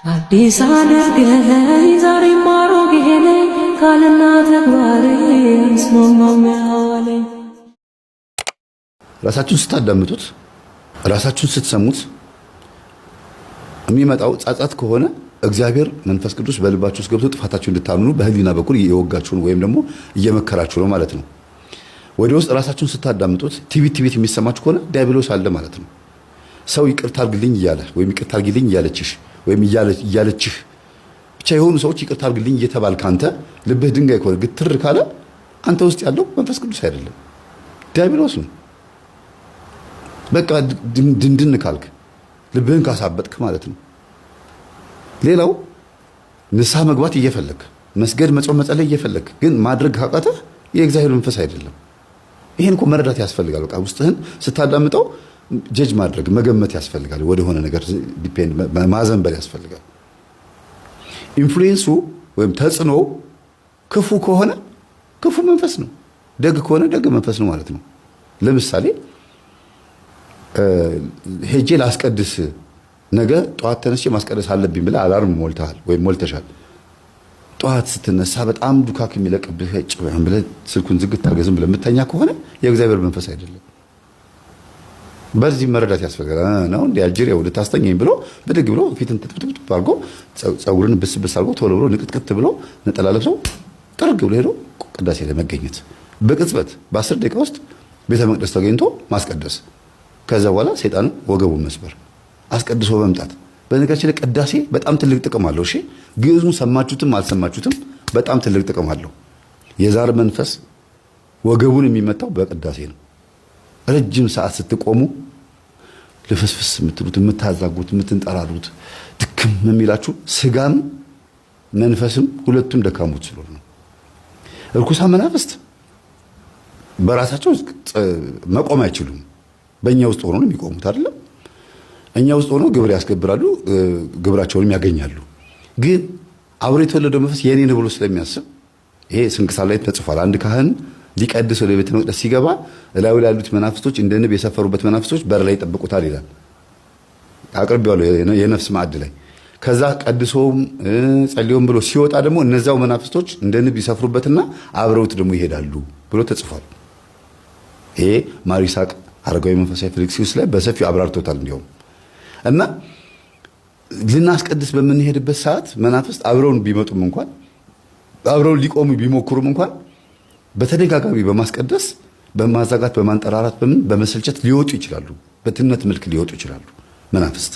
አዲስ አድርገኝ ዛሬ ማሮጌ ነኝ ቃልና ተግባሬ ስማማው ያለኝ። ራሳችሁን ስታዳምጡት ራሳችሁን ስትሰሙት የሚመጣው ጻጻት ከሆነ እግዚአብሔር መንፈስ ቅዱስ በልባችሁ ውስጥ ገብቶ ጥፋታችሁ እንድታምኑ በህሊና በኩል እየወጋችሁ ነው ወይም ደግሞ እየመከራችሁ ነው ማለት ነው። ወደ ውስጥ ራሳችሁን ስታዳምጡት ቲቪት የሚሰማችሁ ከሆነ ዲያብሎስ አለ ማለት ነው። ሰው ይቅርታ አድርግልኝ እያለ ወይም ይቅርታ አድርግልኝ እያለችሽ ወይም እያለችህ ብቻ የሆኑ ሰዎች ይቅርታ አድርግልኝ እየተባልክ አንተ ልብህ ድንጋይ ከሆነ ግትር ካለ አንተ ውስጥ ያለው መንፈስ ቅዱስ አይደለም ዲያብሎስ ነው። በቃ ድንድን ካልክ ልብህን ካሳበጥክ ማለት ነው። ሌላው ንስሐ መግባት እየፈለክ መስገድ፣ መጾም፣ መጸለይ እየፈለክ ግን ማድረግ ካቃተህ የእግዚአብሔር መንፈስ አይደለም። ይሄን እኮ መረዳት ያስፈልጋል። በቃ ውስጥህን ስታዳምጠው ጀጅ ማድረግ መገመት ያስፈልጋል። ወደሆነ ነገር ዲፔንድ ማዘንበል ያስፈልጋል። ኢንፍሉዌንሱ ወይም ተጽዕኖ ክፉ ከሆነ ክፉ መንፈስ ነው፣ ደግ ከሆነ ደግ መንፈስ ነው ማለት ነው። ለምሳሌ ሄጄ ላስቀድስ ነገ ጠዋት ተነስቼ ማስቀደስ አለብኝ ብለህ አላርም ሞልተሃል ወይም ሞልተሻል። ጠዋት ስትነሳ በጣም ዱካክ የሚለቅብህ ጭብም ብለህ ስልኩን ዝግት አድርገህ ዝም ብለህ የምተኛ ከሆነ የእግዚአብሔር መንፈስ አይደለም። በዚህ መረዳት ያስፈልጋል። ነው እንደ አጅሬው ልታስተኛኝ ብሎ ብድግ ብሎ ፊትን ትጥብጥብ አድርጎ ፀጉርን ብስብስ አድርጎ ቶሎ ብሎ ንቅጥቅጥ ብሎ ነጠላ ለብሶ ጥርግ ብሎ ሄዶ ቅዳሴ ላይ መገኘት በቅጽበት በ10 ደቂቃ ውስጥ ቤተ መቅደስ ተገኝቶ ማስቀደስ። ከዛ በኋላ ሰይጣን ወገቡን መስበር አስቀድሶ መምጣት። በነገራችን ላይ ቅዳሴ በጣም ትልቅ ጥቅም አለው። እሺ ግዕዙን ሰማችሁትም አልሰማችሁትም በጣም ትልቅ ጥቅም አለው። የዛር መንፈስ ወገቡን የሚመታው በቅዳሴ ነው። ረጅም ሰዓት ስትቆሙ ልፍስፍስ የምትሉት የምታዛጉት የምትንጠራሩት ድክም የሚላችሁ ስጋም መንፈስም ሁለቱም ደካሞች ስለሆኑ ነው። እርኩሳን መናፍስት በራሳቸው መቆም አይችሉም። በእኛ ውስጥ ሆኖ ነው የሚቆሙት አይደለም። እኛ ውስጥ ሆኖ ግብር ያስገብራሉ፣ ግብራቸውንም ያገኛሉ። ግን አብሮ የተወለደው መንፈስ የኔ ነው ብሎ ስለሚያስብ ይሄ ስንክሳር ላይ ተጽፏል። አንድ ካህን ሊቀድስ ወደ ቤተ መቅደስ ሲገባ እላዩ ላይ ያሉት መናፍስቶች እንደ ንብ የሰፈሩበት መናፍስቶች በር ላይ ይጠብቁታል ይላል። አቅርቤዋለሁ የነፍስ ማዕድ ላይ። ከዛ ቀድሶም ጸልዮም ብሎ ሲወጣ ደግሞ እነዛው መናፍስቶች እንደ ንብ ይሰፍሩበትና አብረውት ደግሞ ይሄዳሉ ብሎ ተጽፏል። ይሄ ማር ይስሐቅ አረጋዊ መንፈሳዊ ፊልክስዩስ ላይ በሰፊው አብራርቶታል። እንዲሁም እና ልናስቀድስ በምንሄድበት ሰዓት መናፍስት አብረውን ቢመጡም እንኳን አብረውን ሊቆሙ ቢሞክሩም እንኳን በተደጋጋሚ በማስቀደስ በማዛጋት በማንጠራራት በመሰልቸት ሊወጡ ይችላሉ። በትነት መልክ ሊወጡ ይችላሉ መናፍስት።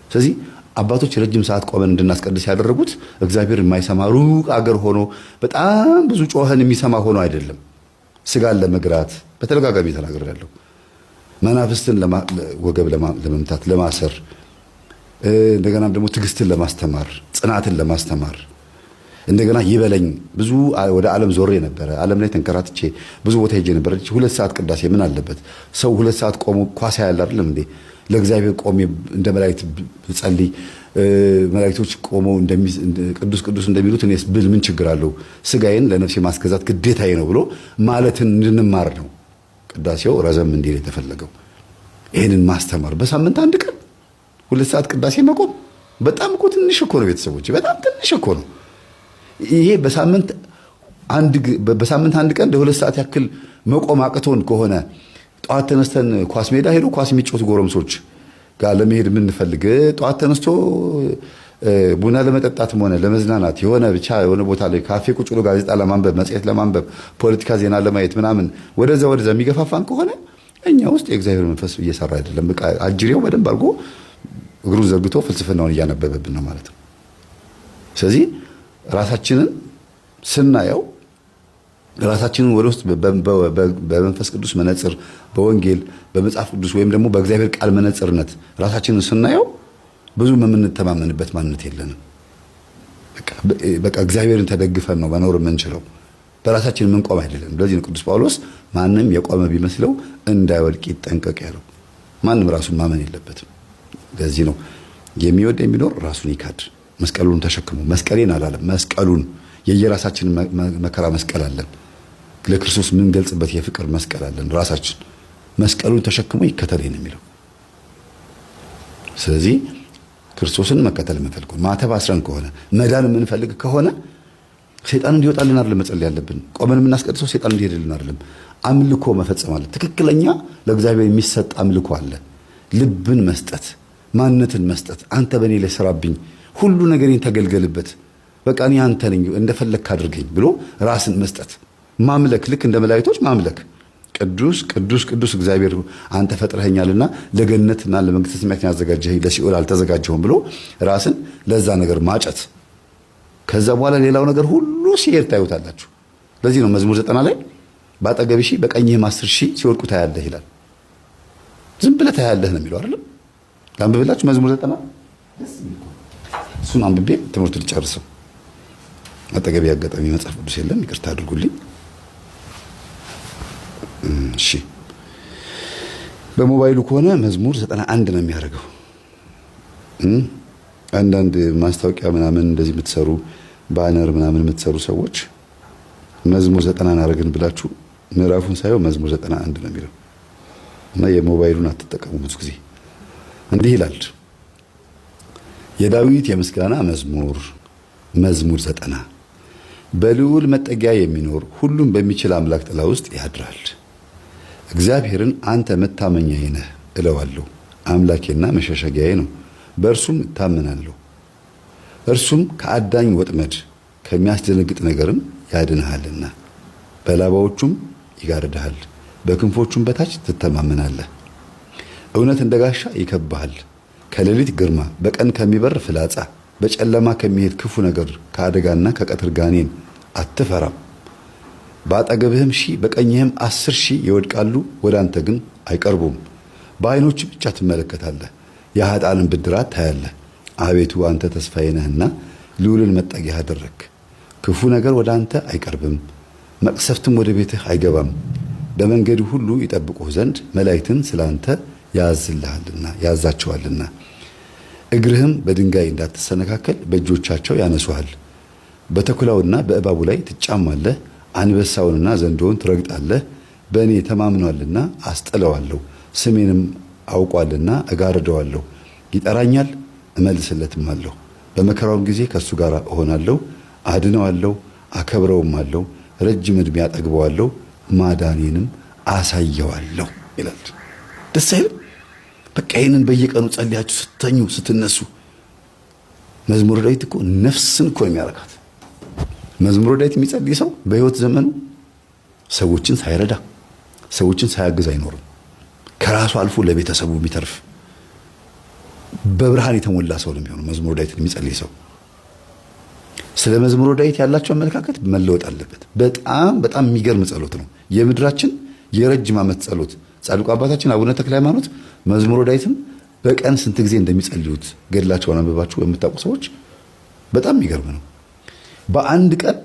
ስለዚህ አባቶች ረጅም ሰዓት ቆመን እንድናስቀድስ ያደረጉት እግዚአብሔር የማይሰማ ሩቅ አገር ሆኖ በጣም ብዙ ጮኸን የሚሰማ ሆኖ አይደለም። ስጋን ለመግራት በተደጋጋሚ ተናግሬያለሁ። መናፍስትን ወገብ ለመምታት ለማሰር፣ እንደገናም ደግሞ ትዕግስትን ለማስተማር፣ ጽናትን ለማስተማር እንደገና ይበለኝ ብዙ ወደ ዓለም ዞሬ ነበረ። ዓለም ላይ ተንከራትቼ ብዙ ቦታ ሄጄ ነበር። 2 ሰዓት ቅዳሴ ምን አለበት? ሰው 2 ሰዓት ቆሞ ኳስ ያያል አይደለም እንዴ? ለእግዚአብሔር ቆሜ እንደ መላእክት ጸልይ፣ መላእክቶች ቆመው ቅዱስ ቅዱስ እንደሚሉት እኔስ ብል ምን ችግር አለው? ስጋዬን ለነፍሴ ማስገዛት ግዴታዬ ነው ብሎ ማለትን እንድንማር ነው ቅዳሴው ረዘም እንዲል የተፈለገው። ይሄንን ማስተማር በሳምንት 1 ቀን 2 ሰዓት ቅዳሴ መቆም በጣም እኮ ትንሽ እኮ ነው ቤተሰቦች፣ በጣም ትንሽ እኮ ነው። ይሄ በሳምንት አንድ ቀን ለ2 ሰዓት ያክል መቆም አቅቶን ከሆነ ጠዋት ተነስተን ኳስ ሜዳ ሄዶ ኳስ የሚጫወቱ ጎረምሶች ጋር ለመሄድ የምንፈልግ ጠዋት ተነስቶ ቡና ለመጠጣትም ሆነ ለመዝናናት የሆነ ቦታ ላይ ካፌ ቁጭ ብሎ ጋዜጣ ለማንበብ መጽሔት ለማንበብ ፖለቲካ ዜና ለማየት ምናምን ወደዛ የሚገፋፋን ከሆነ እኛ ውስጥ የእግዚአብሔር መንፈስ እየሰራ አይደለም። በቃ አጅሬው በደንብ አድርጎ እግሩን ዘርግቶ ፍልስፍናውን እያነበበብን ነው ማለት ነው። ስለዚህ ራሳችንን ስናየው ራሳችንን ወደ ውስጥ በመንፈስ ቅዱስ መነጽር፣ በወንጌል በመጽሐፍ ቅዱስ ወይም ደግሞ በእግዚአብሔር ቃል መነጽርነት ራሳችንን ስናየው ብዙ የምንተማመንበት ማንነት የለንም። በቃ እግዚአብሔርን ተደግፈን ነው መኖር የምንችለው፣ በራሳችን የምንቆም አይደለም። ለዚህ ነው ቅዱስ ጳውሎስ ማንም የቆመ ቢመስለው እንዳይወድቅ ይጠንቀቅ ያለው። ማንም ራሱን ማመን የለበትም። ለዚህ ነው የሚወድ የሚኖር ራሱን ይካድ፣ መስቀሉን ተሸክሞ። መስቀሌን አላለም፣ መስቀሉን። የየራሳችን መከራ መስቀል አለን። ለክርስቶስ የምንገልጽበት የፍቅር መስቀል አለን። ራሳችን መስቀሉን ተሸክሞ ይከተለኝ ነው የሚለው። ስለዚህ ክርስቶስን መከተል የምንፈልግ ማተብ አስረን ከሆነ መዳን የምንፈልግ ከሆነ ሰይጣን እንዲወጣልን አይደለም መጸለይ ያለብን። ቆመን የምናስቀድሰው ሰይጣን እንዲሄድልን አይደለም። አምልኮ መፈጸም አለ። ትክክለኛ ለእግዚአብሔር የሚሰጥ አምልኮ አለ። ልብን መስጠት፣ ማንነትን መስጠት። አንተ በእኔ ላይ ስራብኝ፣ ሁሉ ነገሬን ተገልገልበት፣ በቃ እኔ አንተ ነኝ እንደፈለግክ አድርገኝ ብሎ ራስን መስጠት፣ ማምለክ። ልክ እንደ መላእክቶች ማምለክ። ቅዱስ ቅዱስ ቅዱስ እግዚአብሔር አንተ ፈጥረኸኛልና ለገነትና ለመንግሥተ ሰማያት ያዘጋጀኸኝ ለሲኦል አልተዘጋጀሁም ብሎ ራስን ለዛ ነገር ማጨት። ከዛ በኋላ ሌላው ነገር ሁሉ ሲሄድ ታዩታላችሁ። ለዚህ ነው መዝሙር 90 ላይ በአጠገብህ ሺህ በቀኝህም 10 ሺህ ሲወድቁ ታያለህ ይላል። ዝም ብለህ ታያለህ ነው የሚለው አይደል? ላንብብላችሁ መዝሙር 90 እሱን አንብቤ ትምህርቱ ልጨርሰው። አጠገቤ ያጋጠሚ መጽሐፍ ቅዱስ የለም፣ ይቅርታ አድርጉልኝ። እሺ በሞባይሉ ከሆነ መዝሙር 91 ነው የሚያደርገው። አንዳንድ ማስታወቂያ ምናምን እንደዚህ የምትሰሩ ባነር ምናምን የምትሰሩ ሰዎች መዝሙር 90 አደረግን ብላችሁ ምዕራፉን ሳይሆን መዝሙር 91 ነው የሚለው እና የሞባይሉን አትጠቀሙ። ብዙ ጊዜ እንዲህ ይላል፣ የዳዊት የምስጋና መዝሙር መዝሙር 90 በልዑል መጠጊያ የሚኖር ሁሉም በሚችል አምላክ ጥላ ውስጥ ያድራል። እግዚአብሔርን አንተ መታመኛዬ ነህ እለዋለሁ። አምላኬና መሸሸጊያዬ ነው፣ በእርሱም እታመናለሁ። እርሱም ከአዳኝ ወጥመድ ከሚያስደነግጥ ነገርም ያድንሃልና በላባዎቹም ይጋርድሃል፣ በክንፎቹም በታች ትተማመናለህ። እውነት እንደ ጋሻ ይከብብሃል፣ ከሌሊት ግርማ፣ በቀን ከሚበር ፍላጻ፣ በጨለማ ከሚሄድ ክፉ ነገር፣ ከአደጋና ከቀትር ጋኔን አትፈራም። በአጠገብህም 1000 በቀኝህም 10,000 ይወድቃሉ፣ ወደ አንተ ግን አይቀርቡም። በዓይኖች ብቻ ትመለከታለህ፣ የኃጥአንን ብድራት ታያለህ። አቤቱ አንተ ተስፋዬ ነህና ልዑልን መጠጊያ አደረግህ። ክፉ ነገር ወደ አንተ አይቀርብም፣ መቅሰፍትም ወደ ቤትህ አይገባም። በመንገድ ሁሉ ይጠብቁህ ዘንድ መላእክትን ስላንተ ያዛቸዋልና እግርህም በድንጋይ እንዳትሰነካከል በእጆቻቸው ያነሱሃል። በተኩላውና በእባቡ ላይ ትጫማለህ፣ አንበሳውንና ዘንዶውን ትረግጣለህ። በእኔ ተማምኗልና አስጥለዋለሁ፣ ስሜንም አውቋልና እጋርደዋለሁ። ይጠራኛል እመልስለትም አለሁ። በመከራውም ጊዜ ከእሱ ጋር እሆናለሁ፣ አድነዋለሁ፣ አከብረውማለሁ። ረጅም ዕድሜ አጠግበዋለሁ፣ ማዳኔንም አሳየዋለሁ ይላል። ደስ አይልም? በቃ ይህንን በየቀኑ ጸልያችሁ ስተኙ ስትነሱ። መዝሙረ ዳዊት እኮ ነፍስን እኮ የሚያረካት። መዝሙረ ዳዊት የሚጸልይ ሰው በሕይወት ዘመኑ ሰዎችን ሳይረዳ ሰዎችን ሳያግዝ አይኖርም። ከራሱ አልፎ ለቤተሰቡ የሚተርፍ በብርሃን የተሞላ ሰው ነው የሚሆነው መዝሙረ ዳዊትን የሚጸልይ ሰው። ስለ መዝሙረ ዳዊት ያላቸው አመለካከት መለወጥ አለበት። በጣም በጣም የሚገርም ጸሎት ነው። የምድራችን የረጅም ዓመት ጸሎት። ጻድቁ አባታችን አቡነ ተክለ ሃይማኖት መዝሙረ ዳዊትን በቀን ስንት ጊዜ እንደሚጸልዩት ገድላቸውን አንብባችሁ የምታውቁ ሰዎች በጣም የሚገርም ነው። በአንድ ቀን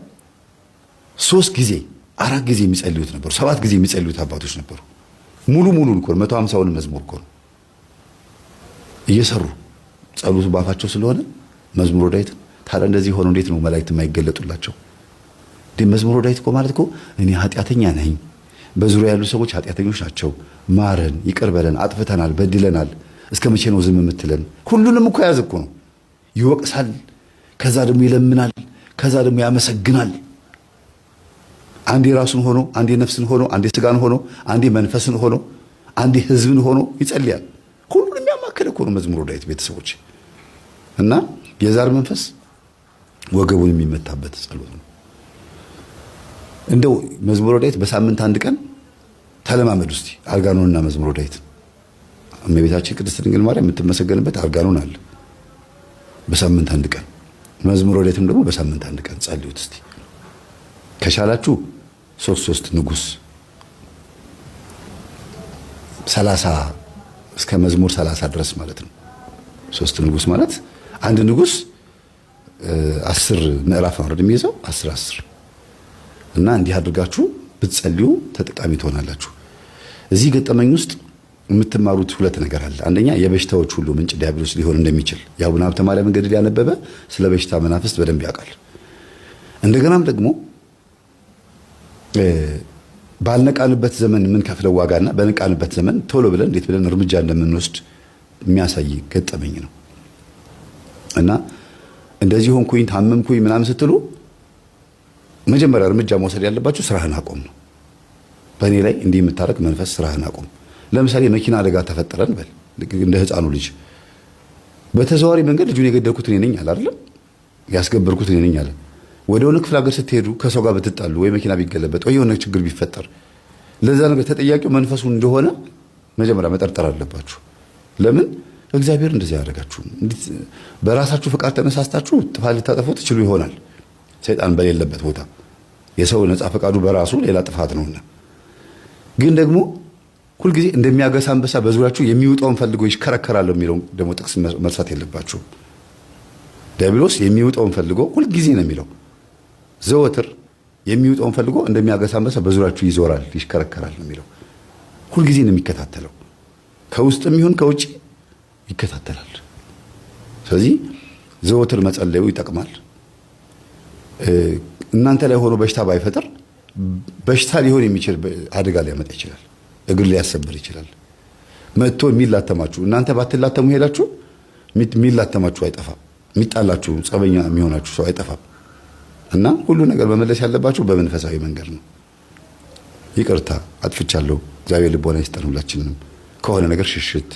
3 ጊዜ 4 ጊዜ የሚጸልዩት ነበሩ። 7 ጊዜ የሚጸልዩት አባቶች ነበሩ። ሙሉን እኮ 150ውን መዝሙር እኮ ነው እየሰሩ ጸሎቱ ባፋቸው ስለሆነ መዝሙረ ዳዊትን። ታዲያ እንደዚህ ሆኖ እንዴት ነው መላእክት የማይገለጡላቸው? መዝሙረ ዳዊት እኮ ማለት እኮ እኔ ኃጢአተኛ ነኝ፣ በዙሪያ ያሉ ሰዎች ኃጢአተኞች ናቸው፣ ማረን፣ ይቅር በለን፣ አጥፍተናል፣ በድለናል፣ እስከ መቼ ነው ዝም የምትለን? ሁሉንም እኮ ያዝ እኮ ነው። ይወቅሳል፣ ከዛ ደግሞ ይለምናል፣ ከዛ ደግሞ ያመሰግናል። አንዴ ራሱን ሆኖ፣ አንዴ ነፍስን ሆኖ፣ አንዴ ስጋን ሆኖ፣ አንዴ መንፈስን ሆኖ፣ አንዴ ሕዝብን ሆኖ ይጸልያል። ሁሉንም ያማከለ እኮ ነው መዝሙረ ዳዊት ቤተሰቦች። እና የዛር መንፈስ ወገቡን የሚመታበት ጸሎት ነው። እንደው መዝሙረ ዳዊት በሳምንት 1 ቀን ተለማመዱ እስቲ። አርጋኖንና መዝሙረ ዳዊት እመቤታችን ቅድስት ድንግል ማርያም የምትመሰገንበት አርጋኖን አለ በሳምንት 1 ቀን። መዝሙረ ዳዊትም ደግሞ በሳምንት 1 ቀን ጸልዩት እስቲ። ከቻላችሁ 3 ንጉስ 30 እስከ መዝሙር 30 ድረስ ማለት ነው። 3 ንጉስ ማለት አንድ ንጉስ 10 ምዕራፍ ነው የሚይዘው 10 እና እንዲህ አድርጋችሁ ብትጸልዩ ተጠቃሚ ትሆናላችሁ። እዚህ ገጠመኝ ውስጥ የምትማሩት 2 ነገር አለ። አንደኛ የበሽታዎች ሁሉ ምንጭ ዲያብሎስ ሊሆን እንደሚችል የአቡነ ሀብተ ማርያም ገድል ያነበበ ስለ በሽታ መናፍስት በደንብ ያውቃል። እንደገናም ደግሞ ባልነቃንበት ዘመን የምንከፍለው ዋጋና በነቃንበት ዘመን ቶሎ ብለን እንዴት ብለን እርምጃ እንደምንወስድ የሚያሳይ ገጠመኝ ነው። እና እንደዚህ ሆንኩኝ ታመምኩኝ ምናምን ስትሉ መጀመሪያ እርምጃ መውሰድ ያለባችሁ ስራህን አቁም ነው። በእኔ ላይ እንዲህ የምታረግ መንፈስ ስራህን አቁም። ለምሳሌ መኪና አደጋ ተፈጠረን በል እንደ ህፃኑ ልጅ በተዘዋዋሪ መንገድ ልጁን የገደልኩት እኔ ነኝ አለ አይደለም፣ ያስገበርኩት እኔ ነኝ አለ። ወደ ሆነ ክፍለ ሀገር ስትሄዱ ከሰው ጋር ብትጣሉ ወይ መኪና ቢገለበጥ ወይ የሆነ ችግር ቢፈጠር ለዛ ነገር ተጠያቂው መንፈሱ እንደሆነ መጀመሪያ መጠርጠር አለባችሁ። ለምን እግዚአብሔር እንደዚህ ያደርጋችሁ? በራሳችሁ ፍቃድ ተነሳስታችሁ ጥፋት ልታጠፉ ትችሉ ይሆናል። ሰይጣን በሌለበት ቦታ የሰው ነፃ ፈቃዱ በራሱ ሌላ ጥፋት ነውና፣ ግን ደግሞ ሁልጊዜ እንደሚያገሳ አንበሳ በዙሪያችሁ የሚውጣውን ፈልጎ ይሽከረከራል የሚለው ደግሞ ጥቅስ መርሳት የለባችሁ። ዲያብሎስ የሚውጣውን ፈልጎ ሁልጊዜ ነው የሚለው፣ ዘወትር የሚውጣውን ፈልጎ እንደሚያገሳ አንበሳ በዙሪያችሁ ይዞራል ይሽከረከራል ነው የሚለው። ሁልጊዜ ነው የሚከታተለው፣ ከውስጥም ይሁን ከውጭ ይከታተላል። ስለዚህ ዘወትር መጸለዩ ይጠቅማል። እናንተ ላይ ሆኖ በሽታ ባይፈጥር በሽታ ሊሆን የሚችል አደጋ ሊያመጣ ይችላል። እግር ሊያሰብር ይችላል። መጥቶ የሚላተማችሁ እናንተ ባትላተሙ ሄዳችሁ የሚላተማችሁ አይጠፋም። የሚጣላችሁ ጸበኛ የሚሆናችሁ ሰው አይጠፋም። እና ሁሉ ነገር መመለስ ያለባችሁ በመንፈሳዊ መንገድ ነው። ይቅርታ አጥፍቻለሁ፣ እግዚአብሔር ልቦና ይስጠን ሁላችንንም። ከሆነ ነገር ሽሽት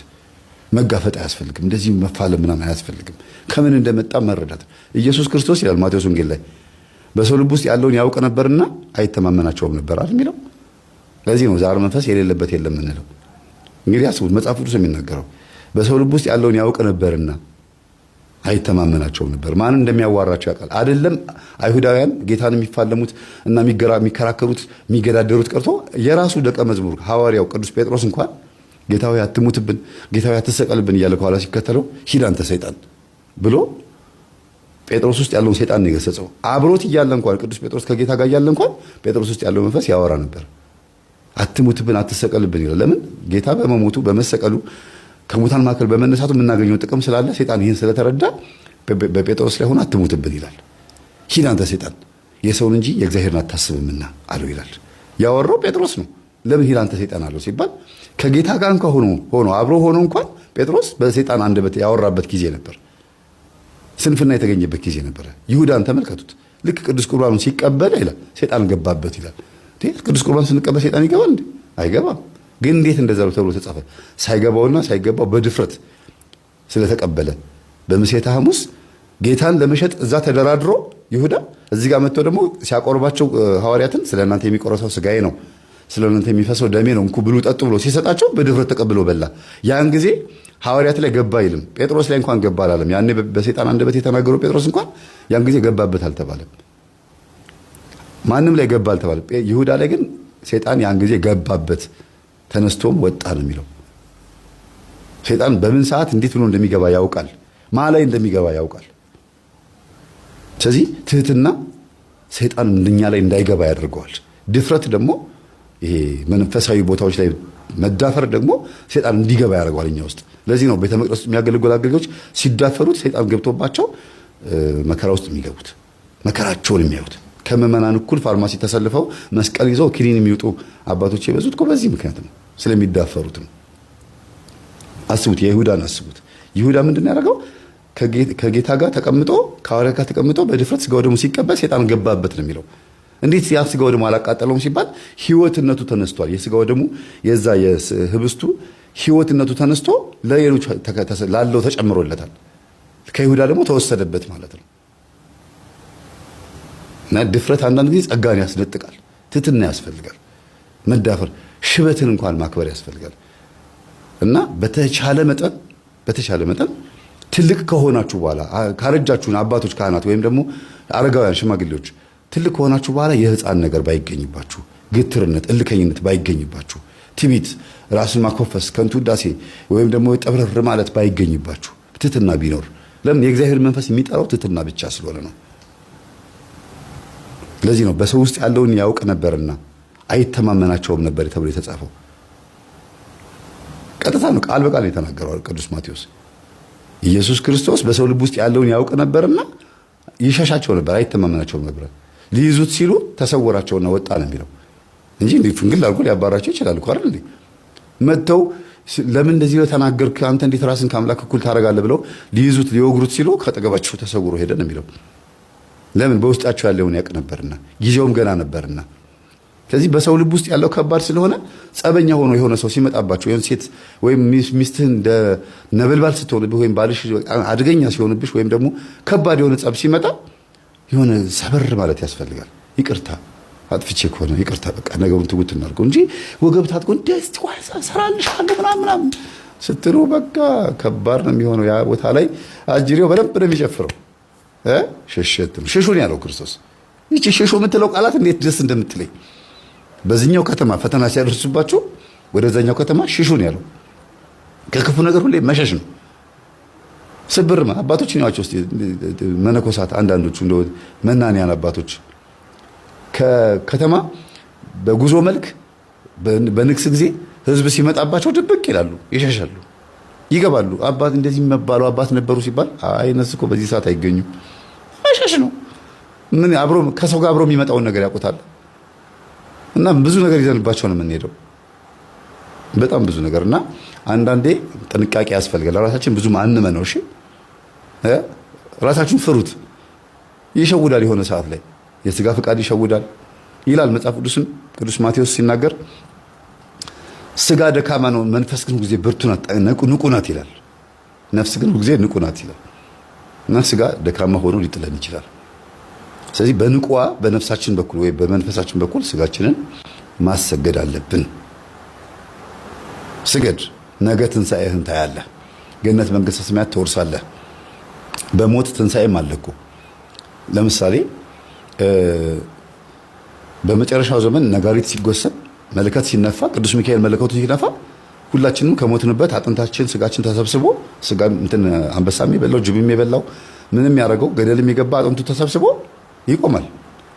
መጋፈጥ አያስፈልግም። እንደዚህ መፋለም ምናምን አያስፈልግም። ከምን እንደመጣ መረዳት። ኢየሱስ ክርስቶስ ይላል ማቴዎስ ወንጌል ላይ በሰው ልብ ውስጥ ያለውን ያውቅ ነበርና አይተማመናቸውም ነበር አይደል የሚለው። ለዚህ ነው ዛር መንፈስ የሌለበት የለም እንለው። እንግዲህ አስቡት፣ መጽሐፍ ቅዱስ የሚናገረው በሰው ልብ ውስጥ ያለውን ያውቅ ነበርና አይተማመናቸውም ነበር። ማን እንደሚያዋራቸው ያውቃል። አይደለም አይሁዳውያን ጌታን የሚፋለሙት እና የሚከራከሩት የሚገዳደሩት ቀርቶ የራሱ ደቀ መዝሙር ሐዋርያው ቅዱስ ጴጥሮስ እንኳን ጌታዊ አትሙትብን፣ ጌታዊ አትሰቀልብን እያለ ከኋላ ሲከተለው ሂድ አንተ ሰይጣን ብሎ ጴጥሮስ ውስጥ ያለውን ሰይጣን ነው የገሰጸው። አብሮት እያለ እንኳን ቅዱስ ጴጥሮስ ከጌታ ጋር እያለ እንኳን ጴጥሮስ ውስጥ ያለው መንፈስ ያወራ ነበር። አትሙትብን፣ አትሰቀልብን ይላል። ለምን? ጌታ በመሞቱ በመሰቀሉ ከሙታን መካከል በመነሳቱ የምናገኘው ጥቅም ስላለ ሰይጣን ይህን ስለተረዳ በጴጥሮስ ላይ ሆኖ አትሙትብን ይላል። ሂድ አንተ ሰይጣን የሰውን እንጂ የእግዚአብሔርን አታስብምና አለው ይላል። ያወራው ጴጥሮስ ነው። ለምን ሂድ አንተ ሰይጣን አለው ሲባል ከጌታ ጋር እንኳን ሆኖ አብሮ ሆኖ እንኳን ጴጥሮስ በሰይጣን አንደበት ያወራበት ጊዜ ነበር። ስንፍና የተገኘበት ጊዜ ነበረ። ይሁዳን ተመልከቱት። ልክ ቅዱስ ቁርባኑን ሲቀበል ይላል ሰይጣን ገባበት ይላል። ቅዱስ ቁርባን ስንቀበል ሰይጣን ይገባል እንዴ? አይገባም። ግን እንዴት እንደዛ ተብሎ ተጻፈ? ሳይገባውና ሳይገባው በድፍረት ስለተቀበለ በምሴተ ሐሙስ ጌታን ለመሸጥ እዛ ተደራድሮ ይሁዳ እዚህ ጋር መጥቶ ደግሞ ሲያቆርባቸው ሐዋርያትን ስለ እናንተ የሚቆረሰው ስጋዬ ነው፣ ስለ እናንተ የሚፈሰው ደሜ ነው፣ እንኩ ብሉ ጠጡ ብሎ ሲሰጣቸው በድፍረት ተቀብሎ በላ። ያን ጊዜ ሐዋርያት ላይ ገባ አይልም፣ ጴጥሮስ ላይ እንኳን ገባ አላለም። ያኔ በሰይጣን አንደበት የተናገረው ጴጥሮስ እንኳን ያን ጊዜ ገባበት አልተባለም። ማንም ላይ ገባ አልተባለም። ይሁዳ ላይ ግን ሰይጣን ያን ጊዜ ገባበት፣ ተነስቶም ወጣ ነው የሚለው። ሰይጣን በምን ሰዓት እንዴት ብሎ እንደሚገባ ያውቃል፣ ማን ላይ እንደሚገባ ያውቃል። ስለዚህ ትህትና ሰይጣን እንደኛ ላይ እንዳይገባ ያደርገዋል። ድፍረት ደግሞ ይሄ መንፈሳዊ ቦታዎች ላይ መዳፈር ደግሞ ሰይጣን እንዲገባ ያደርገዋል እኛ ውስጥ። ለዚህ ነው ቤተ መቅደስ ውስጥ የሚያገለግሉ አገልጋዮች ሲዳፈሩት ሰይጣን ገብቶባቸው መከራ ውስጥ የሚገቡት፣ መከራቸውን የሚያዩት። ከምዕመናን እኩል ፋርማሲ ተሰልፈው መስቀል ይዘው ኪኒን የሚወጡ አባቶች የበዙት እኮ በዚህ ምክንያት ነው፣ ስለሚዳፈሩት ነው። አስቡት፣ የይሁዳን አስቡት። ይሁዳ ምንድን ነው ያደረገው? ከጌታ ጋር ተቀምጦ ከሐዋርያት ጋር ተቀምጦ በድፍረት ስጋው ደግሞ ሲቀበል ሰይጣን ገባበት ነው የሚለው። እንዴት ያ ስጋው ደግሞ አላቃጠለውም ሲባል ህይወትነቱ ተነስቷል። የስጋው ደግሞ የዛ የህብስቱ ህይወትነቱ ተነስቶ ለሌሎች ላለው ተጨምሮለታል። ከይሁዳ ደግሞ ተወሰደበት ማለት ነው። እና ድፍረት አንዳንድ ጊዜ ጸጋን ያስነጥቃል። ትህትና ያስፈልጋል። መዳፈር ሽበትን እንኳን ማክበር ያስፈልጋል። እና በተቻለ መጠን ትልቅ ከሆናችሁ በኋላ ካረጃችሁን አባቶች፣ ካህናት ወይም ደግሞ አረጋውያን ሽማግሌዎች ትልቅ ከሆናችሁ በኋላ የህፃን ነገር ባይገኝባችሁ፣ ግትርነት፣ እልከኝነት ባይገኝባችሁ፣ ትዕቢት፣ ራስን ማኮፈስ፣ ከንቱ ውዳሴ ወይም ደግሞ ጠብረር ማለት ባይገኝባችሁ ትህትና ቢኖር። ለምን? የእግዚአብሔር መንፈስ የሚጠራው ትህትና ብቻ ስለሆነ ነው። ለዚህ ነው በሰው ውስጥ ያለውን ያውቅ ነበርና አይተማመናቸውም ነበር ተብሎ የተጻፈው። ቀጥታ ነው፣ ቃል በቃል የተናገረው ቅዱስ ማቴዎስ። ኢየሱስ ክርስቶስ በሰው ልብ ውስጥ ያለውን ያውቅ ነበርና ይሸሻቸው ነበር፣ አይተማመናቸውም ነበር። ሊይዙት ሲሉ ተሰወራቸውና ወጣ ነው የሚለው እንጂ እንዴ ፍንግል አድርጎ ሊያባራቸው ይችላል እኮ አይደል? መጥተው ለምን እንደዚህ ተናገርክ አንተ እንዴት ራስን ከአምላክ እኩል ታደርጋለህ ብለው ሊይዙት ሊወግሩት ሲሉ ከጠገባቸው ተሰውሮ ሄደ ነው የሚለው። ለምን በውስጣቸው ያለውን ያውቅ ነበርና ጊዜውም ገና ነበርና። ስለዚህ በሰው ልብ ውስጥ ያለው ከባድ ስለሆነ ጸበኛ ሆኖ የሆነ ሰው ሲመጣባቸው የሆነ ሴት ወይም ሚስትህን እንደ ነበልባል ስትሆንብህ ወይም ባልሽ አደገኛ ሲሆንብሽ ወይም ደግሞ ከባድ የሆነ ጸብ ሲመጣ የሆነ ሰበር ማለት ያስፈልጋል። ይቅርታ አጥፍቼ ከሆነ ይቅርታ በቃ ነገሩን ትውት እናድርገው እንጂ ወገብ ታጥቆ ደስ ዋሳ ሰራልሻለሁ ምናምን ስትሉ በቃ ከባድ ነው የሚሆነው። ያ ቦታ ላይ አጅሬው በደንብ ነው የሚጨፍረው። ሸሸትም ሸሹን ያለው ክርስቶስ። ይቺ ሸሹ የምትለው ቃላት እንዴት ደስ እንደምትለኝ። በዚህኛው ከተማ ፈተና ሲያደርሱባቸው ወደዛኛው ከተማ ሽሹን ያለው ከክፉ ነገር ሁሌ መሸሽ ነው። ስብርማ አባቶች ናቸው። እስቲ መነኮሳት አንዳንዶቹ እንደው መናንያን አባቶች ከከተማ በጉዞ መልክ በንግስ ጊዜ ህዝብ ሲመጣባቸው ድብቅ ይላሉ፣ ይሸሻሉ፣ ይገባሉ። አባት እንደዚህ መባሉ አባት ነበሩ ሲባል አይ እነሱ እኮ በዚህ ሰዓት አይገኙም። መሸሽ ነው። ምን አብሮ ከሰው ጋር አብሮ የሚመጣውን ነገር ያውቁታል። እና ብዙ ነገር ይዘንባቸው ነው የምንሄደው፣ በጣም ብዙ ነገር። እና አንዳንዴ ጥንቃቄ ያስፈልጋል። ራሳችን ብዙ አንመነው። እሺ ራሳችሁን ፍሩት። ይሸውዳል፣ የሆነ ሰዓት ላይ የስጋ ፍቃድ ይሸውዳል ይላል መጽሐፍ ቅዱስም። ቅዱስ ማቴዎስ ሲናገር ስጋ ደካማ ነው፣ መንፈስ ግን ሁልጊዜ ብርቱ ናት፣ ንቁ ናት ይላል። ነፍስ ግን ሁልጊዜ ንቁ ናት ይላል። እና ስጋ ደካማ ሆኖ ሊጥለን ይችላል። ስለዚህ በንቋ በነፍሳችን በኩል ወይ በመንፈሳችን በኩል ስጋችንን ማሰገድ አለብን። ስገድ፣ ነገ ትንሣኤህን ታያለህ፣ ገነት መንግሥተ ሰማያት ትወርሳለህ። በሞት ትንሣኤም አለ እኮ። ለምሳሌ በመጨረሻው ዘመን ነጋሪት ሲጎሰም መለከት ሲነፋ፣ ቅዱስ ሚካኤል መለከቱ ሲነፋ ሁላችንም ከሞትንበት አጥንታችን ስጋችን ተሰብስቦ ስጋ እንትን አንበሳም የበላው ጅብም የበላው ምንም ያደረገው ገደልም የገባ አጥንቱ ተሰብስቦ ይቆማል።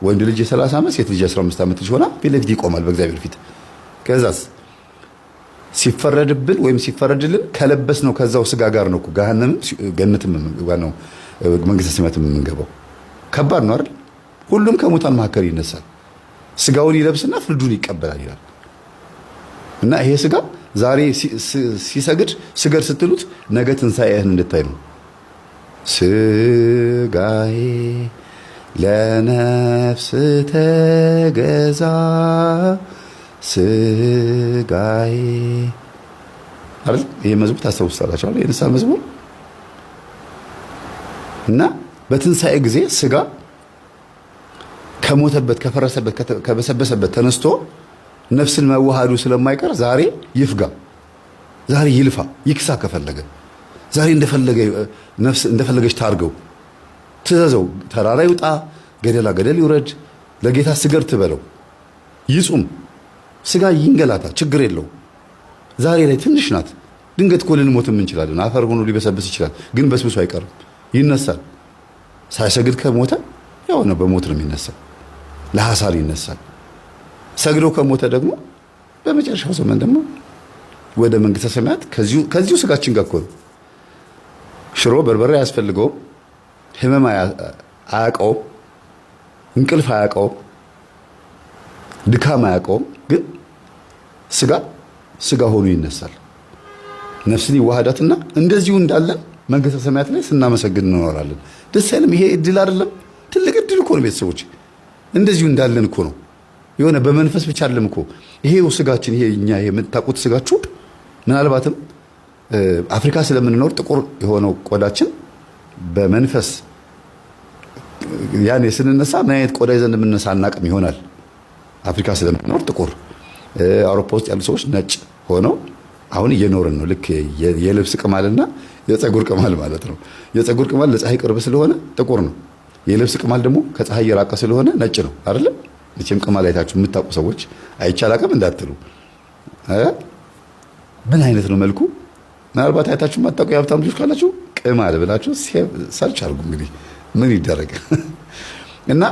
ወንድ ልጅ የ30 ዓመት ሴት ልጅ 15 ዓመት ልጅ ሆና ፊት ለፊት ይቆማል በእግዚአብሔር ፊት። ከዛስ ሲፈረድብን ወይም ሲፈረድልን ከለበስ ነው ከዛው ስጋ ጋር ነው ገሃነም ገነትም ነው መንግስተ ሰማያትም የምንገባው። ከባድ ነው አይደል? ሁሉም ከሙታን መካከል ይነሳል፣ ስጋውን ይለብስና ፍርዱን ይቀበላል ይላል። እና ይሄ ስጋ ዛሬ ሲሰግድ ስገድ ስትሉት ነገ ትንሣኤህን እንድታይ ነው። ስጋዬ ለነፍስ ተገዛ ስጋዬ አይደል? ይሄ መዝሙር ታስታውሳላችሁ አይደል? የንስሐ መዝሙር። እና በትንሣኤ ጊዜ ስጋ ከሞተበት ከፈረሰበት ከበሰበሰበት ተነስቶ ነፍስን መዋሃዱ ስለማይቀር ዛሬ ይፍጋ፣ ዛሬ ይልፋ፣ ይክሳ። ከፈለገ ዛሬ ነፍስ እንደፈለገች ታርገው፣ ትዘዘው። ተራራ ይውጣ፣ ገደላ ገደል ይውረድ፣ ለጌታ ስገድ ትበለው፣ ይጹም፣ ስጋ ይንገላታ፣ ችግር የለው። ዛሬ ላይ ትንሽ ናት። ድንገት እኮ ልንሞትም እንችላለን። አፈር ሆኖ ሊበሰብስ ይችላል፣ ግን በስብሶ አይቀርም፣ ይነሳል። ሳይሰግድ ከሞተ ያው ነው፣ በሞት ነው የሚነሳው፣ ለሐሳር ይነሳል። ሰግዶ ከሞተ ደግሞ በመጨረሻው ዘመን ደግሞ ወደ መንግስተ ሰማያት ከዚሁ ስጋችን ጋር እኮ ነው። ሽሮ በርበሬ አያስፈልገውም፣ ህመም አያውቀውም፣ እንቅልፍ አያውቀውም፣ ድካም አያውቀውም። ግን ስጋ ሆኖ ይነሳል። ነፍስን ይዋሃዳትና እንደዚሁ እንዳለን መንግስተ ሰማያት ላይ ስናመሰግን እንኖራለን። ደስ አይልም? ይሄ እድል አይደለም? ትልቅ እድል እኮ ነው ቤተሰቦች። እንደዚሁ እንዳለን እኮ ነው። የሆነ በመንፈስ ብቻ አይደለም እኮ ይሄው ስጋችን። ይሄ እኛ የምታውቁት ስጋችሁ ምናልባትም አፍሪካ ስለምንኖር ጥቁር የሆነው ቆዳችን በመንፈስ ያኔ ስንነሳ ምን አይነት ቆዳ ይዘን እንደምንነሳ አናውቅም ይሆናል። አፍሪካ ስለምንኖር ጥቁር፣ አውሮፓ ውስጥ ያሉ ሰዎች ነጭ ሆነው አሁን እየኖርን ነው። ልክ የልብስ ቅማልና የፀጉር ቅማል ማለት ነው። የፀጉር ቅማል ለፀሐይ ቅርብ ስለሆነ ጥቁር ነው። የልብስ ቅማል ደግሞ ከፀሐይ የራቀ ስለሆነ ነጭ ነው አይደለም? መቼም ቅማል አይታችሁ የምታውቁ ሰዎች አይቻላቅም እንዳትሉ። ምን አይነት ነው መልኩ? ምናልባት አይታችሁ የማታውቁ የሀብታም ልጆች ካላችሁ ቅማል ብላችሁ ሰርች አድርጉ። እንግዲህ ምን ይደረግ እና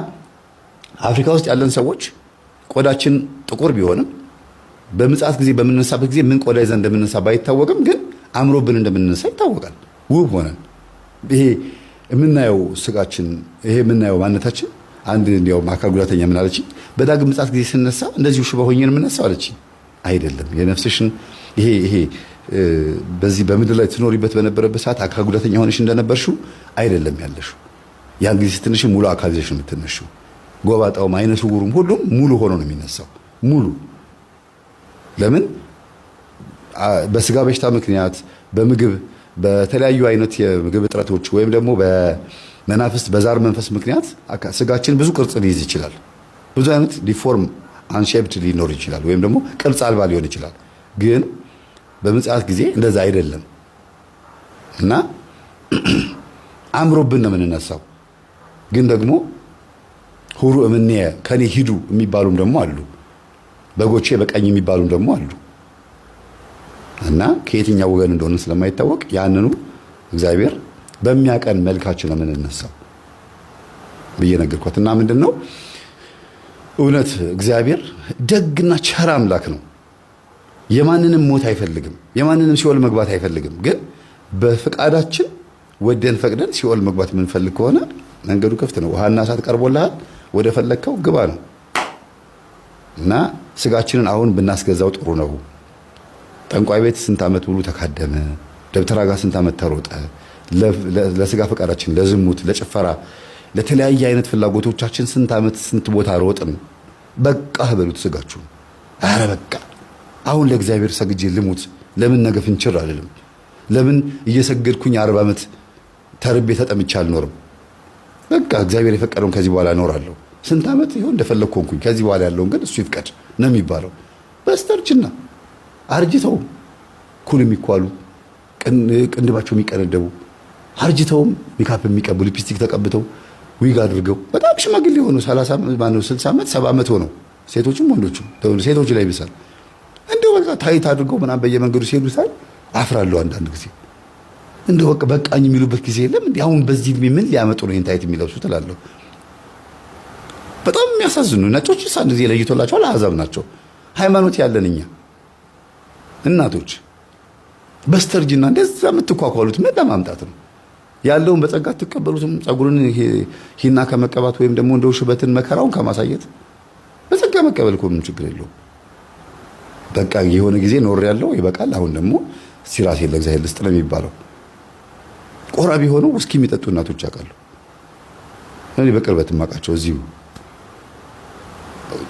አፍሪካ ውስጥ ያለን ሰዎች ቆዳችን ጥቁር ቢሆንም በምጽአት ጊዜ በምንነሳበት ጊዜ ምን ቆዳ ይዘን እንደምንነሳ ባይታወቅም ግን አምሮብን እንደምንነሳ ይታወቃል። ውብ ሆነን ይሄ የምናየው ስጋችን፣ ይሄ የምናየው ማንነታችን። አንድ እንዲያውም አካል ጉዳተኛ ምን አለችኝ፣ በዳግም ምጽአት ጊዜ ስነሳ እንደዚሁ ሽባ ሆኜ ነው የምነሳው አለችኝ። አይደለም የነፍስሽን ይሄ በዚህ በምድር ላይ ትኖሪበት በነበረበት ሰዓት አካል ጉዳተኛ ሆነሽ እንደነበርሽው አይደለም ያለሽው። ያን ጊዜ ስትነሽ ሙሉ አካል ይዘሽ ነው የምትነሺው። ጎባጣውም አይነ ስውሩም ሁሉም ሙሉ ሆኖ ነው የሚነሳው። ሙሉ ለምን በስጋ በሽታ ምክንያት በምግብ በተለያዩ አይነት የምግብ እጥረቶች ወይም ደግሞ በመናፍስት በዛር መንፈስ ምክንያት ስጋችን ብዙ ቅርጽ ሊይዝ ይችላል። ብዙ አይነት ዲፎርም አንሼፕድ ሊኖር ይችላል፣ ወይም ደግሞ ቅርጽ አልባ ሊሆን ይችላል። ግን በምጽአት ጊዜ እንደዛ አይደለም እና አምሮብን ነው የምንነሳው። ግን ደግሞ ሁሩ እምኔ ከኔ ሂዱ የሚባሉም ደግሞ አሉ። በጎቼ በቀኝ የሚባሉም ደግሞ አሉ እና ከየትኛው ወገን እንደሆነ ስለማይታወቅ ያንኑ እግዚአብሔር በሚያቀን መልካችን ነው የምንነሳው ብዬ ነገርኳት። እና ምንድነው እውነት እግዚአብሔር ደግና ቸር አምላክ ነው። የማንንም ሞት አይፈልግም፣ የማንንም ሲኦል መግባት አይፈልግም። ግን በፍቃዳችን ወደን ፈቅደን ሲኦል መግባት የምንፈልግ ከሆነ መንገዱ ክፍት ነው። ውሃና እሳት ቀርቦልሃል፣ ወደ ፈለግከው ግባ ነው እና ስጋችንን አሁን ብናስገዛው ጥሩ ነው። ጠንቋይ ቤት ስንት ዓመት ሙሉ ተካደመ፣ ደብተራ ጋር ስንት ዓመት ተሮጠ፣ ለስጋ ፈቃዳችን፣ ለዝሙት፣ ለጭፈራ፣ ለተለያየ አይነት ፍላጎቶቻችን ስንት ዓመት ስንት ቦታ ሮጥን። በቃ በሉት ስጋችሁ። አረ በቃ አሁን ለእግዚአብሔር ሰግጄ ልሙት። ለምን ነገ ፍንችር አልልም? ለምን እየሰገድኩኝ 40 ዓመት ተርቤ ተጠምቼ አልኖርም? በቃ እግዚአብሔር የፈቀደውን ከዚህ በኋላ እኖራለሁ። ስንት ዓመት ይሁን እንደፈለግኩ ሆንኩኝ። ከዚህ በኋላ ያለውን ግን እሱ ይፍቀድ ነው የሚባለው። በስተርጅና አርጅተው ኩል የሚኳሉ ቅንድባቸው የሚቀነደቡ አርጅተውም ሜካፕ የሚቀቡ ሊፕስቲክ ተቀብተው ዊግ አድርገው በጣም ሽማግሌ ሆኑ 30 ማነው 60 ዓመት 70 ዓመት ሆነው ሴቶችም ወንዶችም ሴቶች ላይ ብሳል እንደው በቃ ታይት አድርገው ምናምን በየመንገዱ ሲሄዱ ሳይ አፍራለሁ። አንዳንድ ጊዜ እንደው በቃኝ የሚሉበት ጊዜ የለም እንዴ? አሁን በዚህ እድሜ ምን ሊያመጡ ነው ይሄን ታይት የሚለብሱት እላለሁ። በጣም የሚያሳዝኑ ነጮች አንድ ጊዜ ለይቶላቸዋል። አሕዛብ ናቸው። ሃይማኖት ያለን እኛ እናቶች በስተርጅና እንደዛ የምትኳኳሉት ምን ለማምጣት ነው? ያለውን በጸጋ ትቀበሉትም። ጸጉርን ሂና ከመቀባት ወይም ደግሞ እንደው ሽበትን መከራውን ከማሳየት በጸጋ መቀበል እኮ ምንም ችግር የለውም። በቃ የሆነ ጊዜ ኖር ያለው ይበቃል። አሁን ደግሞ ሲራሴን ለእግዚአብሔር ልስጥ ነው የሚባለው። ቆራቢ ሆነው ውስኪ የሚጠጡ እናቶች ያውቃሉ። እኔ በቅርበት የማውቃቸው እዚሁ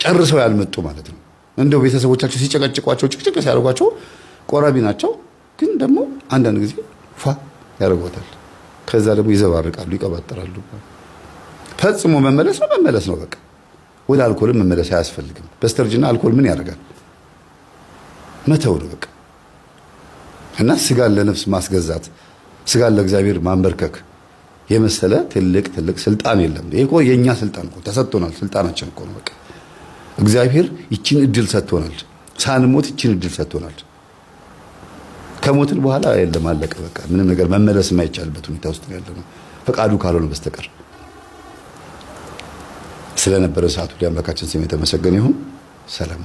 ጨርሰው ያልመጡ ማለት ነው። እንደው ቤተሰቦቻቸው ሲጨቀጭቋቸው ጭቅጭቅ ሲያደርጓቸው ቆራቢ ናቸው፣ ግን ደግሞ አንዳንድ ጊዜ ፋ ያደርጓታል። ከዛ ደግሞ ይዘባርቃሉ፣ ይቀባጠራሉ። ፈጽሞ መመለስ ነው። በቃ ወደ አልኮልም መመለስ አያስፈልግም። በስተርጅና አልኮል ምን ያደርጋል? መተው ነው በቃ። እና ስጋን ለነፍስ ማስገዛት፣ ስጋን ለእግዚአብሔር ማንበርከክ የመሰለ ትልቅ ስልጣን የለም። ይሄ እኮ የኛ ስልጣን እኮ ተሰጥቶናል። ስልጣናችን እኮ ነው በቃ። እግዚአብሔር ይችን እድል ሰጥቶናል። ሳንሞት ይችን እድል ሰጥቶናል። ከሞትን በኋላ የለም አለቀ በቃ። ምንም ነገር መመለስ የማይቻልበት ሁኔታ ውስጥ ነው ያለነው ፈቃዱ ካልሆነ በስተቀር። ስለነበረ ሰዓቱ አምላካችን ስም የተመሰገነ ይሁን። ሰላም